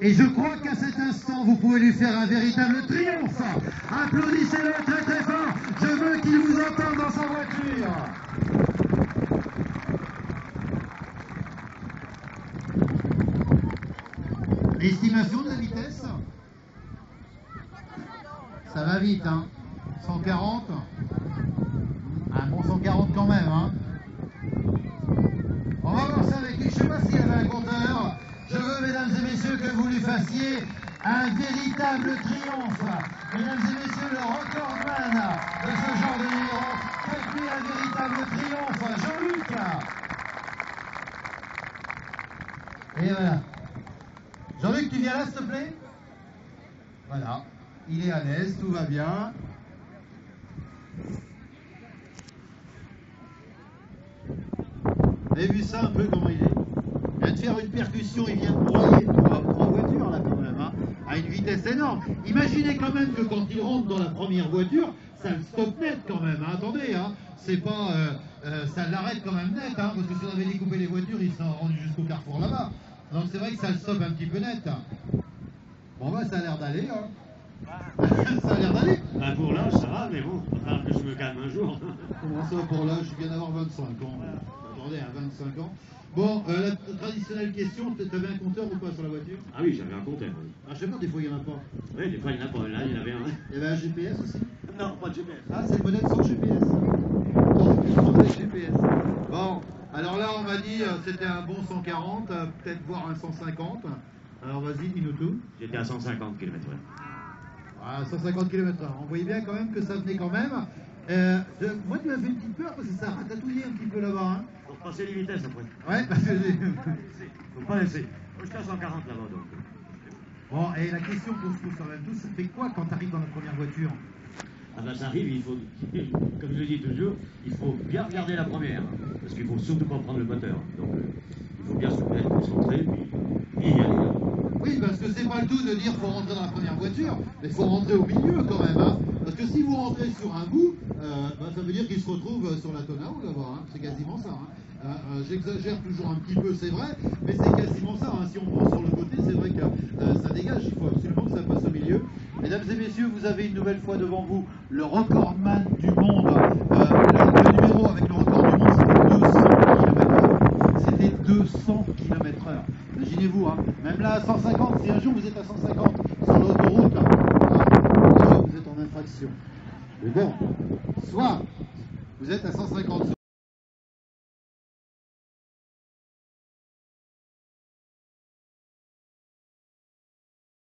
Et je crois qu'à cet instant, vous pouvez lui faire un véritable triomphe. Applaudissez-le très très fort. Je veux qu'il vous entende dans sa voiture. L'estimation de la vitesse? Ça va vite, hein? 140? Un bon 140 quand même, hein? On va voir ça avec lui. Je ne sais pas s'il y avait un compteur. Je veux, mesdames et messieurs, que vous lui fassiez un véritable triomphe. Mesdames et messieurs, le recordman de ce genre de numéro, faites-lui un véritable triomphe. Jean-Luc. Et voilà. Jean-Luc, tu viens là, s'il te plaît? Voilà. Il est à l'aise, tout va bien. Vous avez vu ça un peu comment il est? Il vient de faire une percussion, il vient de broyer trois voitures là quand même, hein, à une vitesse énorme. Imaginez quand même que quand il rentre dans la première voiture, ça le stoppe net quand même, hein. Attendez, hein, c'est pas, ça l'arrête quand même net, hein, parce que si on avait découpé les voitures, ils sont rendus jusqu'au carrefour là-bas. Donc c'est vrai que ça le stoppe un petit peu net. Bon bah ça a l'air d'aller, hein. Ça a l'air d'aller. Bah pour l'âge ça va, mais bon, il va falloir que je me calme un jour. Comment ça pour l'âge? Je viens d'avoir 25 ans. Attendez, à 25 ans. Bon, la traditionnelle question, tu avais un compteur ou pas sur la voiture? Ah oui, j'avais un compteur. Oui. Ah, je sais pas, des fois il n'y en a pas. Oui, des fois il n'y en a pas. Là, il y en avait un. Il y avait un GPS aussi? Non, pas de GPS. Ah, c'est le modèle sans GPS. Sans GPS. Bon, alors là on m'a dit c'était un bon 140, peut-être voire un 150. Alors vas-y, dis-nous tout. J'étais à 150 km/h. Ah, 150 km/h. On voyait bien quand même que ça venait quand même. Moi, tu m'as fait une petite peur parce que ça a ratatouillé un petit peu là-bas. Hein. Pour passer les vitesses après. Ouais, parce que Faut pas laisser. J'étais à 140 là-bas donc. Bon, et la question qu'on se pose quand même tous, ça fait quoi quand tu arrives dans la première voiture? Ah ben ça arrive, il faut, comme je le dis toujours, il faut bien regarder la première. Parce qu'il faut surtout pas prendre le moteur. Donc il faut bien se mettre concentré, puis y aller. Hein. Oui, parce que c'est pas le tout de dire faut rentrer dans la première voiture, mais il faut rentrer au milieu quand même. Hein. Parce que si vous rentrez sur un bout, ça veut dire qu'il se retrouve sur la tonneau là-bas. Hein. C'est quasiment ça. Hein. J'exagère toujours un petit peu, c'est vrai, mais c'est quasiment ça. Hein. Si on prend sur le côté, c'est vrai que ça dégage. Il faut absolument que ça passe au milieu. Mesdames et messieurs, vous avez une nouvelle fois devant vous le recordman du monde. Le numéro avec le record du monde, c'était 200 km/h. C'était 200 km/h. Imaginez-vous, hein, même là à 150, si un jour vous êtes à 150 sur l'autoroute, soit vous êtes en infraction. Mais bon, soit vous êtes à 150 sur